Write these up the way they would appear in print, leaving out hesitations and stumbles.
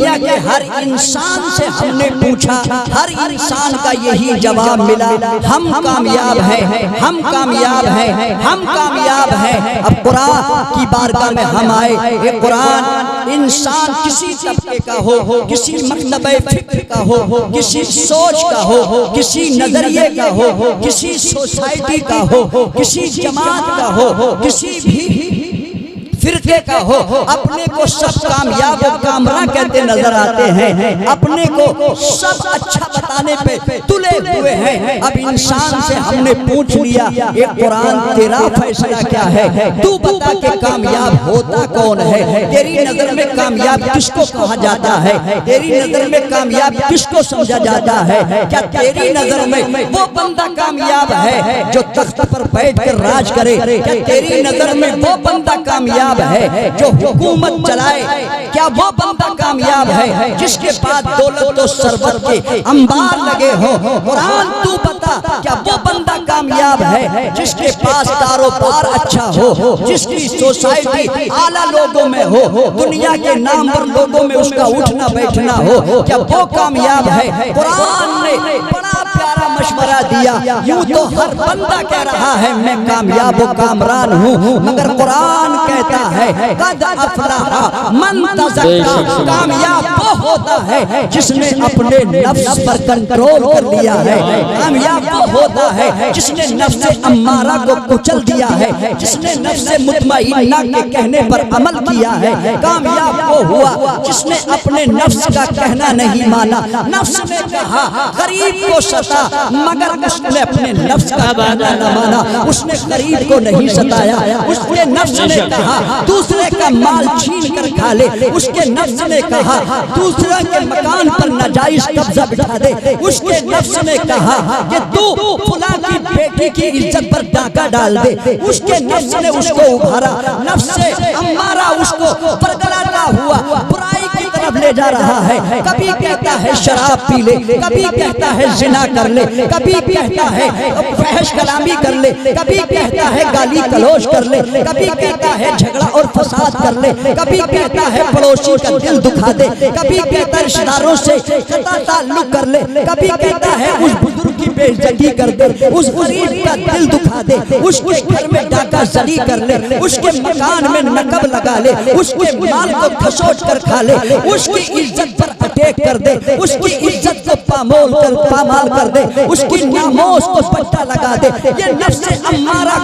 دنیا کے ہر انسان سے ہم نے پوچھا، ہر انسان کا یہی جواب ملا، ہم کامیاب ہیں، ہم کامیاب ہیں، ہم کامیاب ہیں۔ اب قرآن کی بارگاہ میں ہم آئے، یہ قرآن انسان کسی طبقے کا ہو، کسی مکتبہ فکر کا ہو، کسی سوچ کا ہو، کسی نظریے کا ہو، کسی سوسائٹی کا ہو، کسی جماعت کا ہو، کسی بھی فرقے کا ہو، اپنے کو سب کامیاب و کامراں کہتے نظر آتے ہیں، اپنے کو سب اچھا بتانے پہ تلے ہوئے ہیں۔ اب انسان سے ہم نے پوچھ لیا، یہ قرآن تیرا فیصلہ کیا ہے؟ تو بتا کہ کامیاب ہوتا کون ہے؟ تیری نظر میں کامیاب کس کو کہا جاتا ہے؟ تیری نظر میں کامیاب کس کو سمجھا جاتا ہے؟ کیا تیری نظر میں وہ بندہ کامیاب ہے جو تخت پر بیٹھ کر راج کرے؟ کیا تیری نظر میں وہ بندہ کامیاب ہے جو حکومت چلائے؟ کیا وہ بندہ کامیاب ہے جس کے پاس دولت و ثروت کے انبار لگے ہوں؟ قرآن تو بتا، کیا وہ بندہ کامیاب ہے جس کے پاس کاروبار اچھا ہو، جس کی سوسائٹی اعلیٰ لوگوں میں ہو، دنیا کے نامور لوگوں میں اس کا اٹھنا بیٹھنا ہو؟ کیا وہ کامیاب ہے؟ قرآن نے بڑا پیارا مشورہ دیا۔ یوں تو ہر بندہ کہہ رہا ہے میں کامیاب و کامران ہوں، مگر قرآن کہتا ہے قد افلح من تزکا، کامیاب وہ ہوتا ہے جس نے اپنے نفس پر کنٹرول کر لیا ہے، کامیاب وہ ہوتا ہے جس نے نفس امارہ کو کچل دیا ہے، جس نے نفس مطمئنہ کے کہنے پر عمل کیا ہے، کامیاب وہ ہوا جس نے اپنے نفس کا کہنا نہیں مانا۔ نفس نے کہا غریب کو ستا، مگر اس نے اپنے نفس کا کہنا نہ مانا، اس نے غریب کو نہیں ستایا۔ اس کے نفس نے کہا دوسرے کا مال چھین کر کھا لے، اس کے نفس نے کہا دوسرے کے مکان پر ناجائز قبضہ بٹھا دے، اس کے نفس نے کہا کہ تو فلاں کی بیٹی کی عزت پر ڈاکہ ڈال دے، اس کے نفس نے اس کو ابھارا۔ نفس امارہ اس کو پرگلاتا ہوا برائی کی طرف لے جا رہا ہے، کبھی کہتا ہے شراب پی لے، کبھی کہتا ہے زنا کر لے، کبھی کہتا ہے فحش کلامی کر لے، کبھی کہتا ہے گالی گلوچ کر لے، کبھی کہتا ہے جھگڑا اور فساد کر لے، کبھی کہتا ہے پڑوسی کا دل دکھا دے، کبھی کہتا ہے رشتہ داروں سے قطع تعلق کر لے، کبھی کہتا ہے اس بزرگ کی بے عزتی کر دے، اس غریب کا دل دکھا دے، اس کے گھر میں ڈاکہ زنی کر لے، اس کے مکان میں نقب لگا لے، اس کے مال کو کھسوٹ کر کھا لے، اس کی عزت پر اٹیک کر دے، اس کی عزت کو پامال کر دے، اس کی ناموس کو پٹا لگا دے۔ یہ نفس امارہ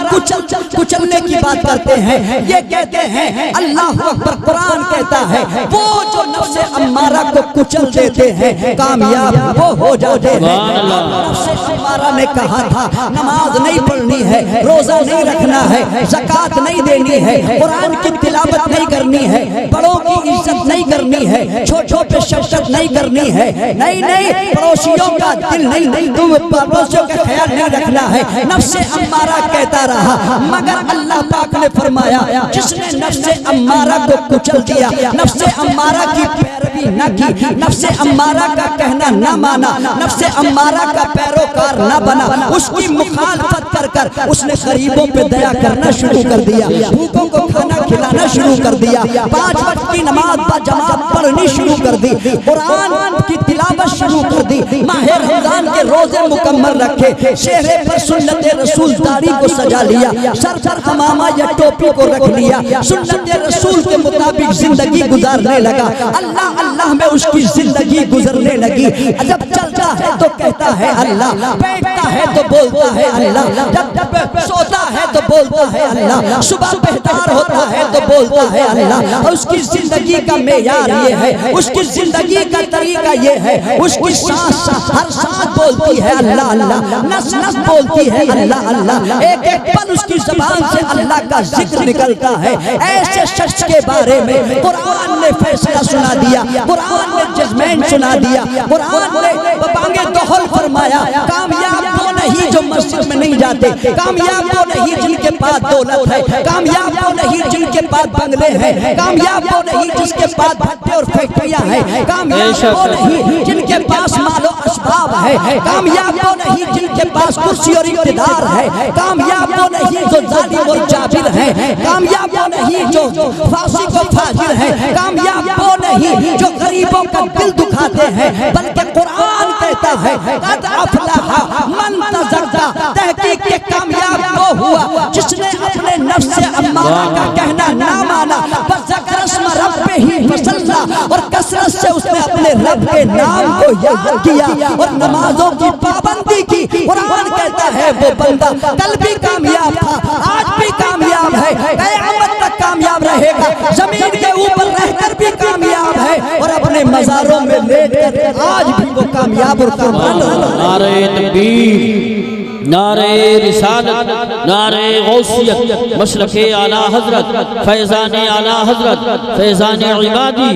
کچلنے کی بات کرتے ہیں، یہ کہتے ہیں اللہ اکبر۔ قرآن کہتا ہے وہ جو نفس امارہ کو کچل دیتے ہیں کامیاب وہ ہو جاتے ہیں۔ نفس امارہ نے کہا تھا نماز نہیں پڑھنی ہے، روزہ نہیں رکھنا ہے، زکوٰۃ نہیں دینی ہے، قرآن کی تلاوت نہیں کرنی ہے، بڑوں کی عزت نہیں کرنی ہے، چھوٹوں پہ شفقت نہیں کرنی ہے، نہیں پڑوسیوں کا دل نہیں، تم پڑوسیوں کا خیال نہیں رکھنا ہے۔ نفس امارہ کہتا رہا، مگر اللہ پاک نے فرمایا جس نے نفس امارہ کو کچل دیا، نفس امارہ کی پیروی نہ کی، نفس امارہ کا کہنا نہ مانا، نفس امارہ کا پیروکار نہ بنا، اس کی مخالفت کر کر اس نے غریبوں پہ دیا کرنا شروع کر دیا، بھوکوں کو کھانا کھلانا شروع کر دیا، 5 وقت کی نماز باجماعت پڑھنی شروع کر دی، قرآن کی تلاوت شروع کر دی، ماہ رمضان کے روزے مکمل رکھے، چہرے پر سنت رسول داڑھی کو سجا لیا، سر پر امامہ یا ٹوپی کو رکھ لیا، سنت رسول کے مطابق زندگی گزارنے لگا، اللہ اللہ میں اس کی زندگی گزرنے لگی۔ جب چلتا ہے تو کہتا ہے اللہ، بیٹھتا ہے تو بولتا ہے اللہ، جب سوتا ہے تو بولتا ہے اللہ، صبح بیدار ہوتا ہے تو بولتا ہے اللہ۔ اس کی زندگی کا معیار یہ ہے، اس کی زندگی کا طریقہ یہ ہے، اس کی سانس ہر سانس بولتی ہے اللہ اللہ، نس نس بولتی ہے اللہ اللہ، ایک ایک پل اس کی زبان سے اللہ کا ذکر نکلتا ہے۔ ایسے شخص کے بارے میں قرآن نے فیصلہ سنا دیا، قرآن نے ججمنٹ سنا دیا، قرآن نے بانگ دہل فرمایا کامیاب وہ نہیں نہیں جو مسجد میں نہیں جاتے، کامیاب وہ نہیں جن کے پاس دولت ہے، کامیاب وہ نہیں جن کے پاس بنگلے ہیں، کامیاب وہ نہیں جس کے پاس بھٹے اور فیکٹریاں ہیں، کامیاب وہ نہیں جن کے پاس مال و اسباب ہے، کامیاب وہ نہیں جن کے پاس کرسی اور اقتدار ہے، کامیاب وہ نہیں جو ظالم اور جابر ہے، کامیاب وہ نہیں جو فاسق و فاجر ہے، کامیاب وہ نہیں جو غریبوں کا دل دکھاتے ہیں، بلکہ قرآن کہتا ہے قد افلح من تزکا، تحقیق کے کامیاب وہ ہوا جس نے اپنے نفس امارہ کا کہنا نہ مانا، بس ذکر اسم ربہ فصلی، اور کثرت سے اس نے اپنے رب کے نام کو یاد کیا اور نمازوں کی پابندی کی۔ قرآن کہتا ہے وہ بندہ کل بھی کامیاب تھا، آج بھی کامیاب ہے، قیامت تک کامیاب رہے گا، زمین کے اوپر رہ کر بھی کامیاب ہے، اور اپنے مزاروں میں لیٹ کر آج بھی وہ کامیاب اور قربان ہے۔ نعرہ تکبیر، نعرہ رسالت، نعرہ غوثیت، مسلک اعلیٰ حضرت، فیضان اعلیٰ حضرت، فیضان عبادی،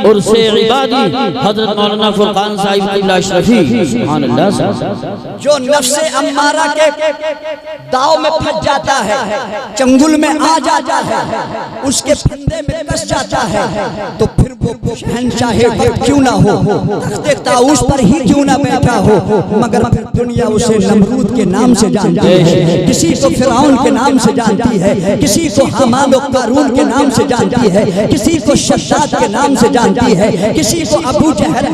عرس عبادی، حضرت مولانا فرقان صاحب قبلہ اشرفی، سبحان اللہ۔ جو نفس امارہ کے داؤ میں پھنس جاتا ہے، چنگل میں آ جاتا ہے، اس کے پھندے میں پھنس جاتا ہے، تو پھر وہ شہنشاہ وقت کیوں نہ ہو، تخت طاؤس پر ہی کیوں نہ بیٹھا ہو، مگر پھر دنیا اسے نمرود کے نام سے جانتی ہے، کسی کو فرعون کے نام سے جانتی ہے، کسی کو حامان و قارون کے نام سے جانتی ہے، کسی کو شداد کے نام سے جانتی ہے، کسی کو ابو جہل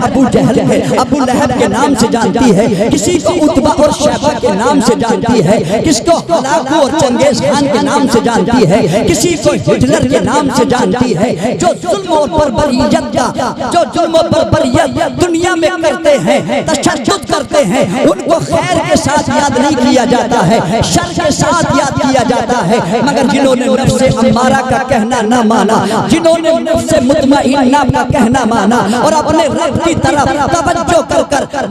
ابو لہب کے نام سے جانتی ہے، کسی کو عتبہ اور شیبہ کے نام سے جانتی ہے، کس کو ہلاکو اور چنگیز خان کے نام سے جانتی ہے، کسی کو ہٹلر کے نام سے جانتی ہے۔ جو ظلم اور بربریت کا، جو ظلم اور بربریت دنیا میں کرتے ہیں، تشدد کرتے ہیں، ان کو خیر کے ساتھ یاد نہیں کیا جاتا ہے، شر کے ساتھ یاد کیا جاتا ہے، مگر جنہوں نے نفس امارہ کا کہنا نہ مانا، جنہوں نے نفس مطمئنہ کا کہنا مانا اور اپنے رب کی طرف توجہ کر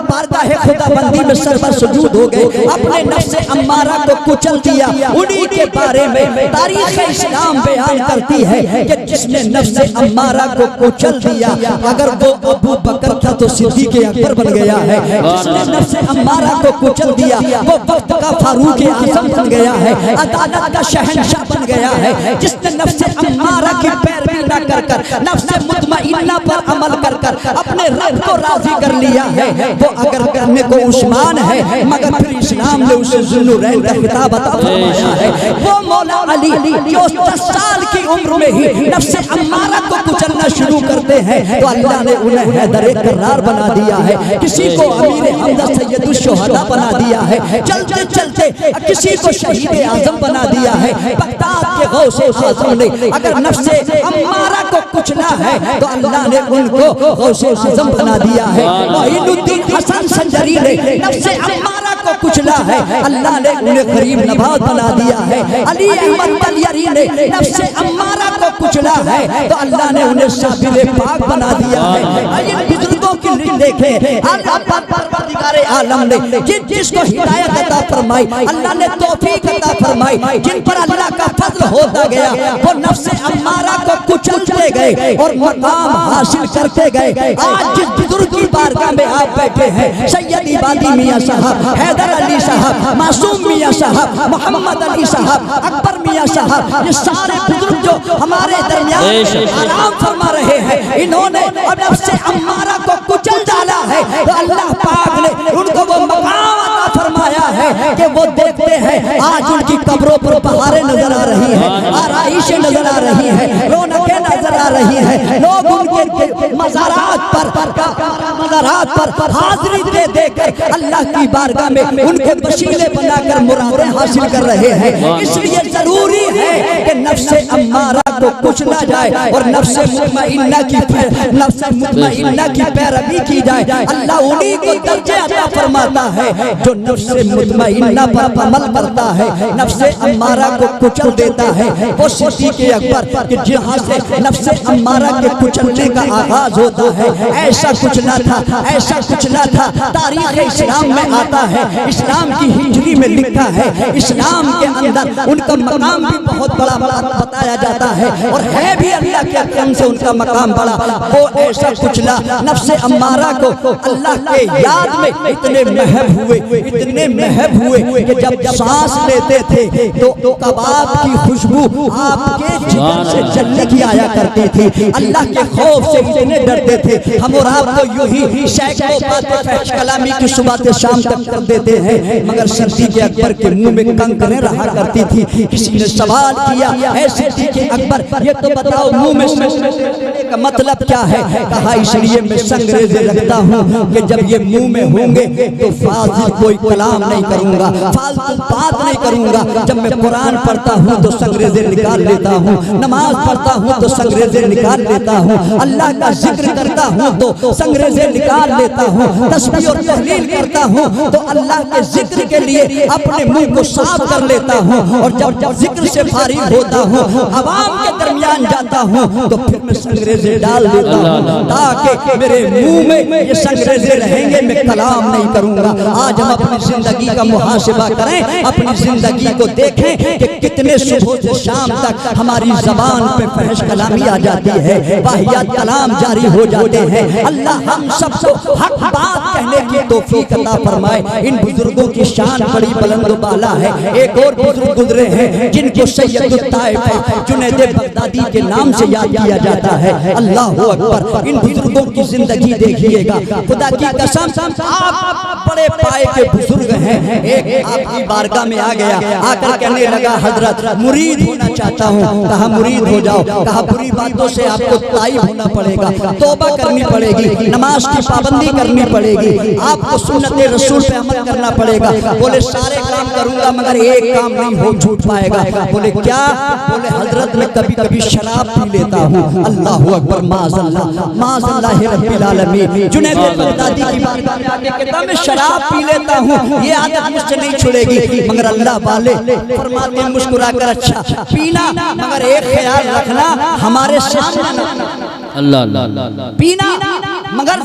بارگاہ خدا بندی میں سر پر سجود ہو گئے، اپنے نفس امارہ کو کچل دیا، انہی کے بارے میں تاریخ اسلام بیان کرتی ہے کہ جس نے نفس امارہ کو کچل دیا، اگر وہ ابو بکر تھا تو صدیق اکبر بن گیا ہے، جس نے نفس امارہ کو کچل دیا وہ وقت کا فاروق اعظم بن گیا ہے، عدالت کا شہنشاہ بن گیا ہے، جس نے نفس امارہ کی پیروی نہ کر نفس مطمئنہ پر عمل کر اپنے رب کو راضی کر لیا ہے، وہ اگر کرنے کو عثمان ہے، مگر پھر اسلام نے اسے ذوالنورین کا خطاب عطا فرمایا ہے۔ وہ مولا علی جو 10 سال کی عمر میں ہی نفس امارہ کو کچلنا شروع کرتے ہیں تو اللہ نے انہیں حیدر کرار بنا دیا ہے، کسی کو امیر حمزہ سید الشہداء بنا دیا ہے، چلتے چلتے کسی کو شہید اعظم بنا دیا ہے۔ بغداد کے غوث اعظم نے اگر نفس امارہ کو کچلا ہے تو اللہ نے ان کو غوث اعظم بنا دیا ہے۔ معین الدین حسن سنجری نے نفس امارہ کو کچلا ہے، اللہ نے انہیں غریب نواز بنا دیا ہے۔ علی احمد طلیری نے نفس امارہ کو کچلا ہے تو اللہ نے انہیں صابر پاک بنا دیا ہے۔ ان بزرگوں کی لسٹ دیکھیں، پروردگار عالم نے جس کو ہدایت عطا فرمائی، اللہ نے توفیق عطا فرمائی، جن پر اللہ کا فضل ہوتا گیا وہ نفس امارہ کو کچلتے گئے اور مقام حاصل کرتے گئے۔ آج جس بزرگ کی بارگاہ میں آپ بیٹھے ہیں، سید عبادی میاں صاحب، حیدر علی صاحب، معصوم میاں صاحب، محمد علی صاحب، اکبر میاں صاحب، یہ سارے بزرگ جو ہمارے درمیان آرام فرما رہے ہیں، انہوں نے نفس امارہ کو کچل ڈالا ہے تو اللہ پاک نے ان کو وہ مقام عطا فرمایا ہے کہ وہ دیکھتے ہیں آج ان کی قبروں پر بہاریں نظر آ رہی ہیں، آرائشیں نظر آ رہی ہیں، رونقیں نظر آ رہی ہیں، لوگ ان کے مزارات پر حاضری دے کر اللہ کی بارگاہ میں ان کے وسیلے بنا کر مرادیں حاصل کر رہے ہیں۔ اس لیے ضروری ہے کہ نفس امارہ کو کچلا جائے اور نفس مطمئنہ کی پیروی کی جائے۔ اللہ انہی کو درجہ عطا فرماتا ہے جو نفس مطمئنہ پر عمل کرتا ہے، نفس امارہ کو کچل دیتا ہے۔ وہ صدیق اکبر کہ جہاں سے نفس امارہ کے کچلنے کا آغاز ہوتا ہے، ایسا کچھ نہ تھا، تاریخ اسلام میں آتا ہے، اسلام کی ہجری میں لکھا ہے، اسلام کے اندر ان کا مقام بھی بہت بڑا بتایا جاتا ہے۔ ہے اور ہے بھی اللہ کے اکرم سے ان کا مقام بڑا، وہ ایسا کچلا نفس امارہ کو اللہ کے یاد میں اتنے محب ہوئے کہ جب سانس لیتے تھے تو کباب کی خوشبو آپ کے جگر سے چلنے کی آیا کرتی تھی، اللہ کے خوف سے اتنے ڈرتے تھے۔ ہم اور آپ تو یوں ہی سینکڑوں باتیں فحش کلامی کی صبح سے شام تک کر دیتے ہیں، مگر صدیق اکبر کے منہ میں کنکریں رہا کرتی تھی۔ کسی نے سوال کیا، اے صدیق اکبر یہ تو بتاؤ منہ میں سنگریزے کا مطلب کیا ہے؟ کہا اس لیے میں سنگریزے رکھتا ہوں کہ جب یہ منہ میں ہوں گے تو فاضل کوئی کلام نہیں کروں گا، فالتو بات نہیں کروں گا۔ جب میں قرآن پڑھتا ہوں تو سنگریزے نکال لیتا ہوں، نماز پڑھتا ہوں تو سنگریزے نکال لیتا ہوں، اللہ کا ذکر کرتا ہوں تو سنگریزے نکال لیتا ہوں، تسبیح اور تحلیل کرتا ہوں تو اللہ کے ذکر کے لیے اپنے منہ کو صاف کر لیتا ہوں، اور جب ذکر سے فارغ ہوتا ہوں عوام کے درمیان جاتا ہوں تو پھر میں سنگریزے ڈال دیتا ہوں تاکہ میرے منہ میں یہ سنگریزے رہیں گے، میں کلام نہیں کروں گا۔ آج ہم اپنی زندگی کا محاسبہ کریں، اپنی زندگی کو دیکھیں کہ کتنے صبح سے شام تک ہماری زبان پہ فحش کلامی آ جاتی ہے، واہیات کلام جاری ہو جاتے ہیں۔ اللہ ہم سب کو حق بات کہنے کی توفیق عطا فرمائے۔ ان بزرگوں کی شان بڑی بلند و بالا ہے۔ ایک اور بزرگ گزرے ہیں جن کو سید الطائفہ جنید بغدادی کے نام سے یاد کیا جاتا ہے۔ اللہ اکبر، ان بزرگوں کی زندگی دیکھیے گا، خدا کی قسم آپ بڑے پائے کے بزرگ ہیں۔ ایک آپ کی بارگاہ میں آ گیا، آ کر کہنے لگا حضرت مرید ہونا چاہتا ہوں۔ کہا مرید ہو جاؤ، کہا بری باتوں سے آپ کو تائب ہونا پڑے گا، توبہ کرنی پڑے گی، نماز کی پابندی کرنی پڑے گی، آپ کو سنت رسول پہ عمل کرنا پڑے گا۔ بولے سارے کام کروں گا مگر ایک کام نہیں ہو چھوٹ پائے گا۔ بولے کیا؟ بولے حضرت میں کبھی کبھی شراب پی لیتا ہوں۔ اللہ اکبر، معاذ اللہ رب العالمین۔ جنید بغدادی کی بارگاہ میں آگے کہتا میں شراب پی لیتا ہوں، یہ عادت مجھ سے نہیں چھڑے گی، مگر اللہ والے فرماتے ہیں مسکرا کر اچھا پینا، مگر ایک خیال رکھنا ہمارے سامنے اللہ پینا، مگر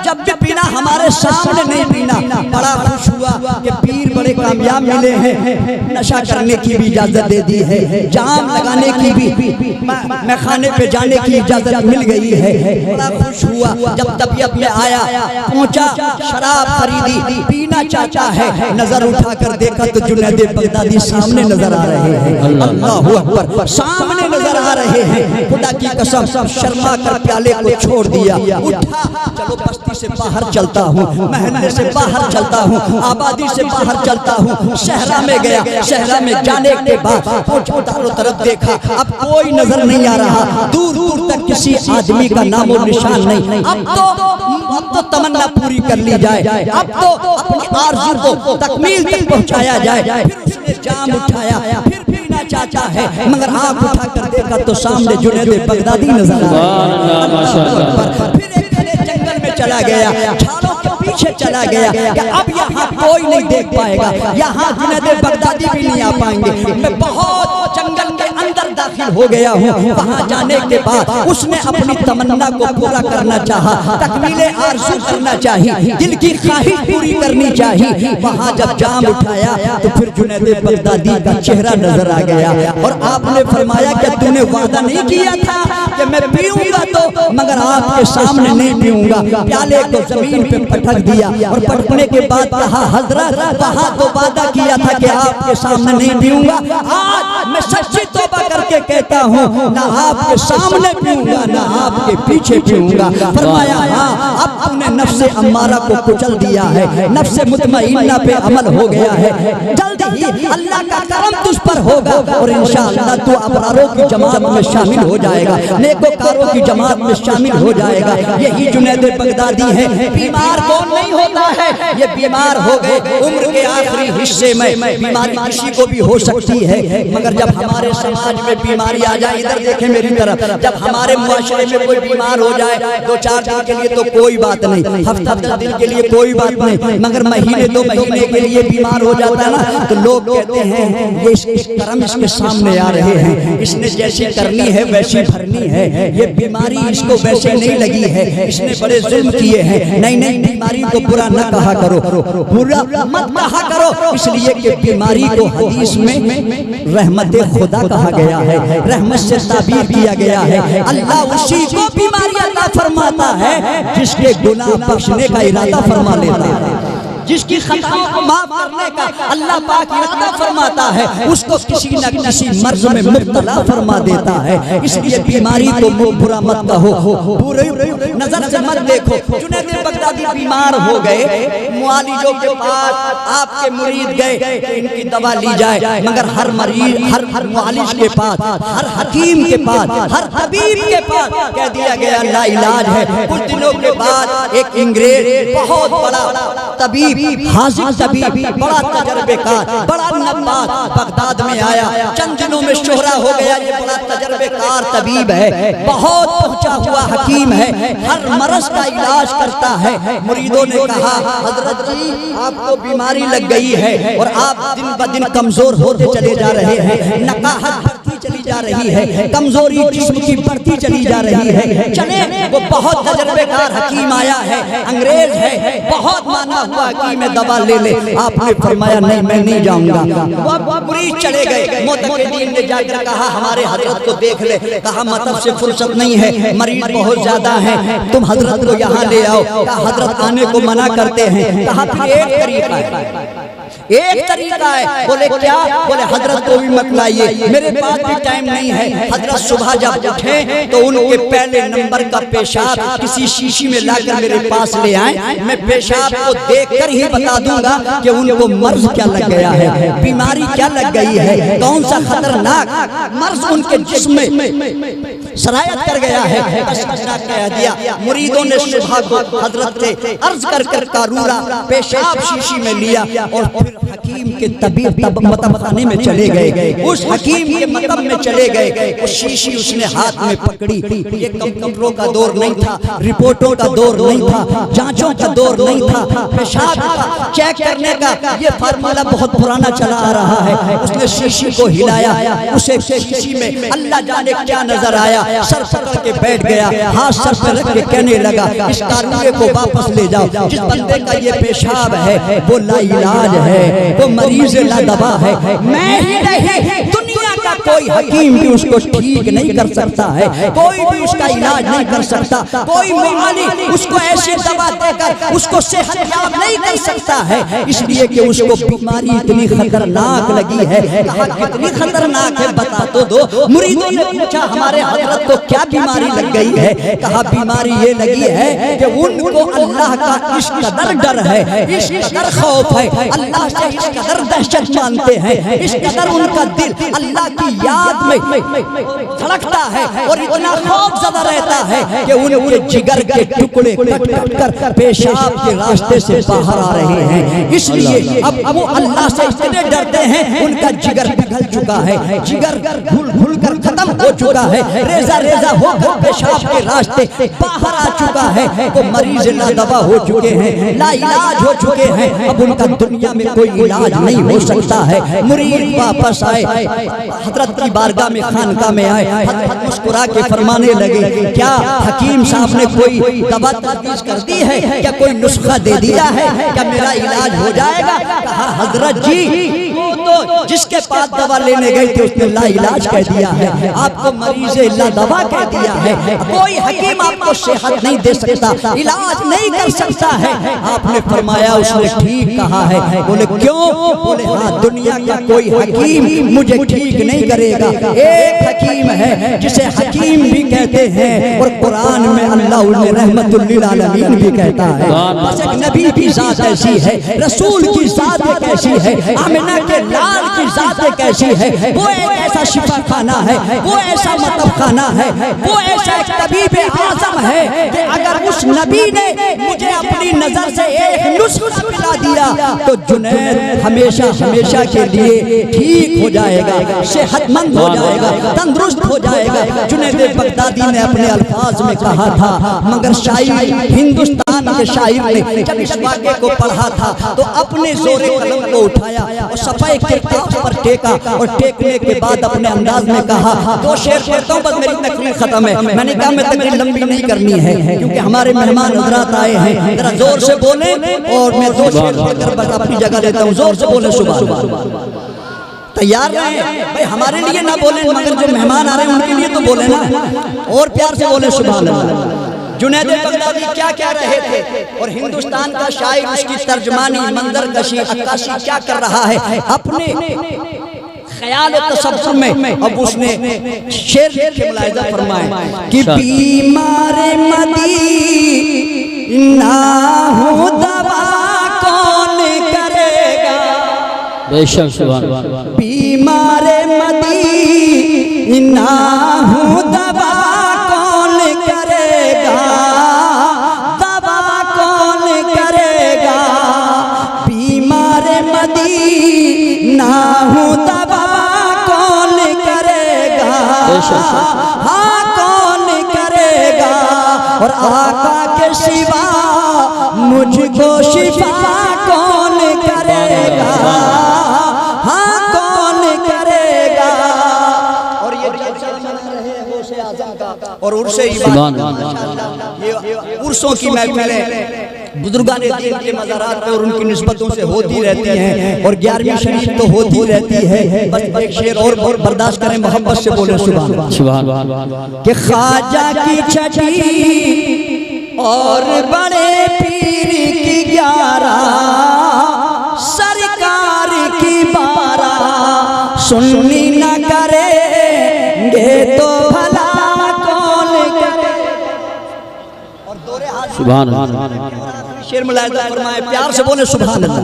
جب بھی پینا ہمارے سامنے نہیں پینا۔ بڑا خوش ہوا کہ پیر بڑے کامیاب ملے ہیں، نشہ کرنے کی بھی اجازت دے دی ہے، جام لگانے کی بھی، میخانے پہ جانے کی اجازت مل گئی ہے۔ بڑا خوش ہوا جب طبیعت میں آیا، پہنچا، شراب خریدی، پینا چاہتا ہے، نظر اٹھا کر دیکھا تو جنید بغدادی سامنے نظر آ رہے ہیں۔ اللہ اکبر، سامنے نظر آ رہے ہیں۔ خدا کی قسم شرما کر پیالے کو چھوڑ دیا، اٹھا چلو بستی سے باہر چلتا ہوں، محلے سے باہر چلتا ہوں، آبادی سے باہر چلتا ہوں، شہرہ میں گیا۔ شہرہ میں جانے کے بعد چاروں طرف دیکھا، اب کوئی نظر نہیں آ رہا، دور دور تک کسی آدمی کا نام و نشان نہیں۔ اب تو تمنا پوری کر لی جائے، اب تو اپنی آرزو کو تکمیل تک پہنچایا جائے۔ پھر اس نے جام اٹھایا، پھر پینا چاہتا ہے، مگر آنکھ اٹھا کر دیکھا تو سامنے جنید بغدادی نظر آ رہا ہے۔ پھر ایک جنگل میں چلا گیا، چھالوں کے پیچھے چلا گیا کہ اب یہاں کوئی نہیں دیکھ پائے گا، یہاں جنید بغدادی بھی نہیں آ پائیں گے۔ میں بہت جنگل کے اندر داخل ہو گیا ہوں۔ وہاں جانے کے بعد اس نے اپنی تمنا کو پورا کرنا چاہا، تکمیل آرزو کرنا چاہی، دل کی خواہش پوری کرنی چاہی۔ وہاں جب جام اٹھایا تو پھر جنید بغدادی کا چہرہ نظر آ گیا، اور آپ نے فرمایا کہ تو نے وعدہ نہیں کیا تھا کہ میں پیوں گا تو، مگر آپ کے سامنے نہیں پیوں گا۔ پیالے کو زمین پہ پٹک دیا، اور پٹکنے کے بعد کہا حضرت وہاں تو وعدہ کیا تھا کہ آپ کے سامنے نہیں پیوں گا، آج میں سچی توبہ کر کے کہتا ہوں نہ آپ کے سامنے پیوں گا نہ آپ کے پیچھے پیوں گا۔ فرمایا ہاں اب تم نے نفس امارہ کو کچل دیا ہے، نفس مطمئنہ پہ عمل ہو گیا ہے، جلد ہی اللہ کا کرم تجھ پر ہوگا، اور انشاءاللہ تو ابراروں کی جماعت میں شامل ہو جائے گا، نیکوکاروں کی جماعت میں شامل ہو جائے گا۔ یہی جنید بغدادی ہے۔ بیمار کون نہیں ہوتا ہے؟ یہ بیمار ہو گئے عمر کے آخری حصے میں، بیماری کسی کو بھی ہو سکتی ہے، مگر جب ہمارے سماج میں بیماری آ جائے، ادھر دیکھیں میری طرف، جب ہمارے معاشرے میں کوئی بیمار ہو جائے 2-4 دن کے لیے تو کوئی بات نہیں، ہفتہ 10 دن کے لیے کوئی بات نہیں، مگر مہینے 2 مہینے کے لیے بیمار ہو جاتا ہے نا تو لوگ کہتے ہیں یہ ایک کرم اس کے سامنے آ رہے ہیں، اس نے جیسی کرنی ہے ویسی بھرنی ہے، یہ بیماری اس کو ویسے نہیں لگی ہے، اس نے بڑے ظلم کیے ہیں، نہیں بیماری کو برا نہ کہا کرو، برا مت کہا کرو، اس لیے کہ بیماری کو حدیث میں رحمت خدا کہا گیا ہے، رحمت سے تعبیر کیا گیا ہے۔ اللہ اسی کو بیماری عطا فرماتا ہے جس کے گناہ بخشنے کا ارادہ فرما لیتا ہے، جس کی خطاؤں کو معاف کرنے کا اللہ پاک ارادہ فرماتا ہے، اس کو کسی نہ کسی مرض میں مبتلا فرما دیتا ہے۔ اس لیے بیماری کو برا مت کہو، برے نظر سے مت دیکھو۔ جنید بغدادی بیمار ہو گئے، معالجوں کے پاس آپ کے مرید گئے کہ ان کی دوا لی جائے، مگر ہر مریض، ہر معالج کے پاس، ہر حکیم کے پاس، ہر طبیب کے پاس کہہ دیا گیا لا علاج ہے۔ کچھ دنوں کے بعد ایک انگریز بہت بڑا طبیب، حاذق طبیب، بڑا تجربے کار، بڑا نبات بغداد میں آیا، چند دنوں میں شہرہ ہو گیا، یہ بڑا تجربے کار طبیب ہے، بہت پہنچا ہوا حکیم ہے، ہر مرض کا علاج کرتا ہے۔ مریدوں نے کہا حضرت جی آپ کو بیماری لگ گئی ہے اور آپ دن بدن کمزور ہوتے چلے جا رہے ہیں، نقاہت بڑھتی چلی جا رہی ہے، کمزوری جسم کی بڑھتی چلی جا رہی ہے، چلیں وہ بہت تجربے کار حکیم آیا ہے، انگریز ہے، بہت مانا ہوا حکیم دوا لے لے۔ آپ نے فرمایا نہیں میں نہیں جاؤں گا۔ وہ مریض چلے گئے، معتقدین نے جا کر کہا ہمارے حضرت کو دیکھ لے، کہا مطلب سے فرصت نہیں ہے، مریض بہت زیادہ ہیں، تم حضرت کو یہاں لے آؤ۔ کہا حضرت آنے کو منع کرتے ہیں۔ کہا پھر ایک طریقہ ہے، ایک طریقہ ہے۔ بولے کیا؟ بولے حضرت کو بھی مت لائیے، میرے پاس بھی ٹائم نہیں ہے۔ حضرت صبح جب اٹھیں تو ان کے پہلے نمبر کا پیشاب کسی شیشی میں لا کر میرے پاس لے آئیں، میں پیشاب کو دیکھ کر ہی بتا دوں گا کہ ان کو مرض کیا لگ گیا ہے، بیماری کیا لگ گئی ہے، کون سا خطرناک مرض ان کے جسم میں سرایت کر گیا ہے۔ کہہ دیا۔ مریدوں نے صبح کو حضرت سے عرض کر کر قارورہ پیشاب شیشی میں لیا اور پھر حکیم کے طبیب مطبخانے میں چلے گئے، اس حکیم کے مطب میں چلے گئے، اس شیشی اس نے ہاتھ میں پکڑی۔ یہ کمپیوٹروں کا دور نہیں تھا، رپورٹوں کا دور نہیں تھا، جانچوں کا دور نہیں تھا، پیشاب کا چیک کرنے کا یہ فارمولہ بہت پرانا چلا آ رہا ہے۔ اس نے شیشی کو ہلایا، اسے شیشی میں اللہ جانے کیا نظر آیا، سر پکڑ کے بیٹھ گیا، ہاتھ سر پہ رکھ کے کہنے لگا اس کارنوے کو واپس لے جاؤ، جس بندے کا یہ پیشاب ہے وہ لا علاج ہے، وہ مریض لا دوا ہے، میں ہی نہیں دنیا کا کوئی حکیم بھی اس کو ٹھیک نہیں کر سکتا ہے، کوئی بھی اس کا علاج نہیں کر سکتا، کوئی معالج اس کو ایسی دوا دے کر اس کو صحت یاب نہیں کر سکتا ہے، اس لیے کہ اس کو بیماری اتنی خطرناک لگی ہے۔ کہا کتنی خطرناک ہے بتا تو دو۔ مریدوں نے پوچھا ہمارے حضرت کو کیا بیماری لگ گئی ہے؟ کہا بیماری یہ لگی ہے کہ ان کو اللہ کا اس قدر ڈر ہے، اس قدر خوف ہے، اللہ سے اس قدر دہشت مانتے ہیں، اس قدر ان کا دل اللہ کی یاد میں دھڑکتا ہے اور اتنا خوف زدہ رہتا ہے کہ ان کے جگر کے ٹکڑے کٹ کر پیشاب کے راستے سے باہر آ رہے ہیں۔ اس لیے اب وہ اللہ سے اتنے ڈرتے ہیں، ان کا جگر پگھل چکا ہے، جگر گھل کر ختم ہو چکا ہے، ریزہ ریزہ ہو کر پیشاب کے راستے باہر آ چکا ہے، وہ مریض لا دوا ہو چکے ہیں، لا علاج ہو چکے ہیں، اب ان کا دنیا میں کوئی علاج نہیں ہو سکتا ہے۔ مرید واپس آئے، حضرت کی بارگاہ میں خانقاہ میں آئے، حضرت مسکرا کے فرمانے لگے کیا حکیم صاحب نے کوئی دوا تجویز کر دی ہے، کیا کوئی نسخہ دے دیا ہے، کیا میرا علاج ہو جائے گا؟ کہا حضرت جی تو جس کے پاس دوا لینے گئے تھے اس نے لا علاج کہہ دیا ہے، آپ کو مریض لا دوا کہہ دیا ہے، کوئی حکیم آپ کو صحت نہیں دے سکتا، علاج نہیں کر سکتا ہے۔ آپ نے فرمایا اس نے ٹھیک کہا ہے۔ بولے کیوں؟ بولے ہاں دنیا کا کوئی حکیم مجھے ٹھیک نہیں کرے گا، ایک حکیم ہے جسے حکیم بھی کہتے ہیں اور قرآن میں اللہ انہیں رحمت للعالمین بھی کہتا ہے۔ بس ایک نبی کی ذات ایسی ہے، رسول کی ذات ایک ایسی ہے، آمنہ کے لال کی ذات ایک ایسی ہے، وہ ایک ایسا شفا خانہ ہے، وہ ایسا مطب خانہ ہے، وہ ایسا ایک طبیب اعظم ہے کہ اگر اس نبی نے مجھے اپنی نظر سے ایک نسخہ پلا دیا تو جنید ہمیشہ ہمیشہ کے لیے ٹھیک ہو جائے گا، صحت مند ہو جائے گا، تندرست درست ہو جائے گا۔ جنید بغدادی نے اپنے الفاظ میں کہا تھا، مگر شاعر ہندوستان کے شاعر نے جب اس واقعے کو پڑھا تھا تو اپنے زور قلم کو اٹھایا اور صفحہ کرتاس پر ٹیکا، اور ٹیکنے کے بعد اپنے انداز میں کہا، دو شعر پڑھتا ہوں بس میری تقریر ختم ہے۔ میں نے کہا میں تقریر لمبی نہیں کرنی ہے کیونکہ ہمارے مہمان حضرات آئے ہیں، ذرا زور سے بولیں اور میں دو شعر پڑھ کر بس اپنی جگہ لیتا ہوں۔ زور سے بولیں سبحان اللہ۔ تیار رہیں بھائی، ہمارے لیے نہ بولیں مگر جو مہمان آ رہے ہیں ان کے لیے تو بولیں نا، اور پیار سے بولیں سبحان اللہ۔ جنید بغدادی کیا کہہ رہے تھے اور ہندوستان کا شاعر اس کی ترجمانی، منظر کشی، عکاسی کیا کر رہا ہے اپنے خیال و تصور میں۔ اب اس نے شعر کے ملاحظہ فرمائے کہ بیمار مدینہ ہو دوا کون کرے گا، بے شک سبحان اللہ، بیمار مدینہ ہو دوا کون کرے گا، دوا کون کرے گا، بیمار مدینہ ہو دوا کون کرے گا، ہاں کون کرے گا، اور آقا کے سوا مجھ کو شفا کون کرے گا، ہاں کون کرے گا۔ اور یہ جلسہ منا رہے ہیں غوث اعظم کا اور عرس عبادت، یہ عرسوں کی محفلیں بزرگان دین کے مزارات پہ اور ان کی نسبتوں سے ہوتی رہتی ہیں، اور 11ویں شریف تو ہوتی رہتی ہے۔ بس ایک شعر اور برداشت کریں، محبت سے بولیں سبحان اللہ۔ کہ خواجہ کی چھٹی اور بڑے پیر کی 11 سرکار کی 12 سننی نہ کریں گے تو بھلا کون کرے۔ اور دورے حاضر سبحان اللہ، شعر ملاحظہ فرمائے، پیار سے بولے سبحان اللہ،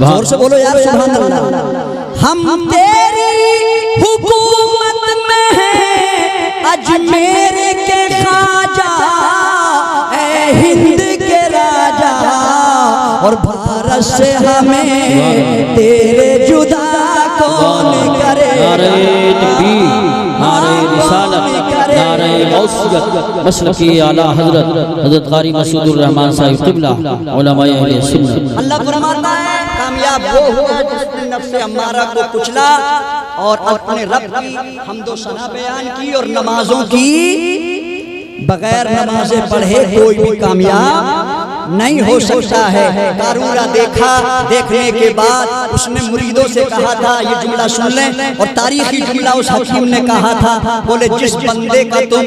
زور سے بولو یار سبحان اللہ۔ ہم تیری حکومت میں ہیں اجمیر کے خواجہ، اے ہند کے راجہ، اور بھارت سے ہمیں تیرے جدا کون کرے گا۔ نعرہ تکبیر، نعرہ رسالت، نعرہ غوثیت، مسلکی اعلیٰ حضرت قاری مسعود الرحمن صاحب قبلہ، علماء اہل سنت۔ اللہ فرماتا ہے کامیاب وہ ہوا جس نے نفس امارہ کو کچلا اور اپنے رب کی حمد و ثنا بیان کی، اور نمازوں کی بغیر نمازیں پڑھے کوئی بھی کامیاب نہیں ہو سکتا ہے۔ قارون دیکھا، دیکھنے کے بعد اس نے مریدوں سے کہا تھا، یہ جملہ سن لیں، اور تاریخی جملہ اس حکیم نے کہا تھا، بولے جس بندے کا تم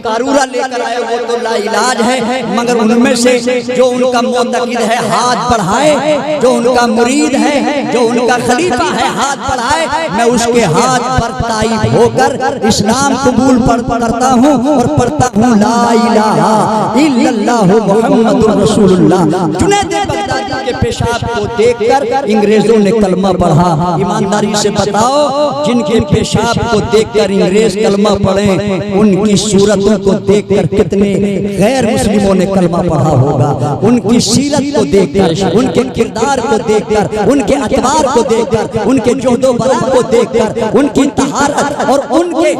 قارون لے کر آئے وہ تو لا علاج ہے، مگر ان میں سے جو ان کا معتقد ہے ہاتھ بڑھائے، جو ان کا مرید ہے، جو ان کا خلیفہ ہے ہاتھ بڑھائے، میں اس کے ہاتھ پر تائب ہو کر اسلام قبول کرتا ہوں اور پڑھتا ہوں لا الہ الا اللہ محمد رسول اللہ۔ جنید بغدادی کے پیشاب کو دیکھ کر انگریزوں نے کلمہ پڑھا۔ ایمانداری سے بتاؤ، جن کے پیشاب کو دیکھ کر انگریز کلمہ پڑھیں، ان کی صورتوں کو دیکھ کر کتنے غیر مسلموں نے کلمہ پڑھا ہوگا۔ ان کی سیرت کو دیکھ کر، ان کے کردار کو دیکھ کر، ان کے اعتبار کو دیکھ کر، ان کے جہد و برا کو دیکھ کر، ان کی طہارت اور ان کے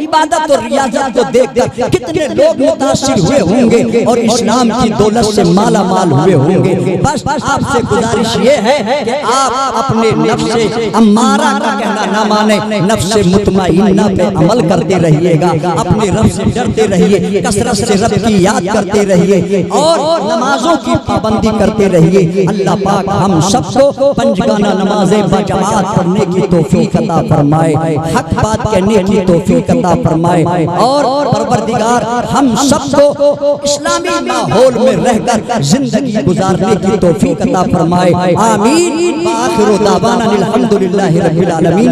عبادت اور ریاضت کو دیکھ کر کتنے لوگ متاثر ہوئے ہوں گے اور اسلام کی دولت سے مالا مال ہوئے ہوں گے۔ بس آپ سے گزارش یہ ہے کہ آپ اپنے نفس امارہ کا کہنا نہ مانیں، نفس مطمئنہ پہ عمل کرتے رہیے گا، اپنے رب سے ڈرتے رہیے، کثرت سے رب کی یاد کرتے رہیے اور نمازوں کی پابندی کرتے رہیے۔ اللہ پاک ہم سب کو پنجگانہ نمازیں بجماعت پڑھنے کی توفیق عطا فرمائے، حق بات کہنے کی توفیق عطا فرمائے، اور پروردگار ہم سب کو اسلامی ماحول میں رہ کر زندگی گزارنے کی توفیق عطا فرمائے۔ آمین۔ وآخر دعوانا الحمدللہ رب العالمین۔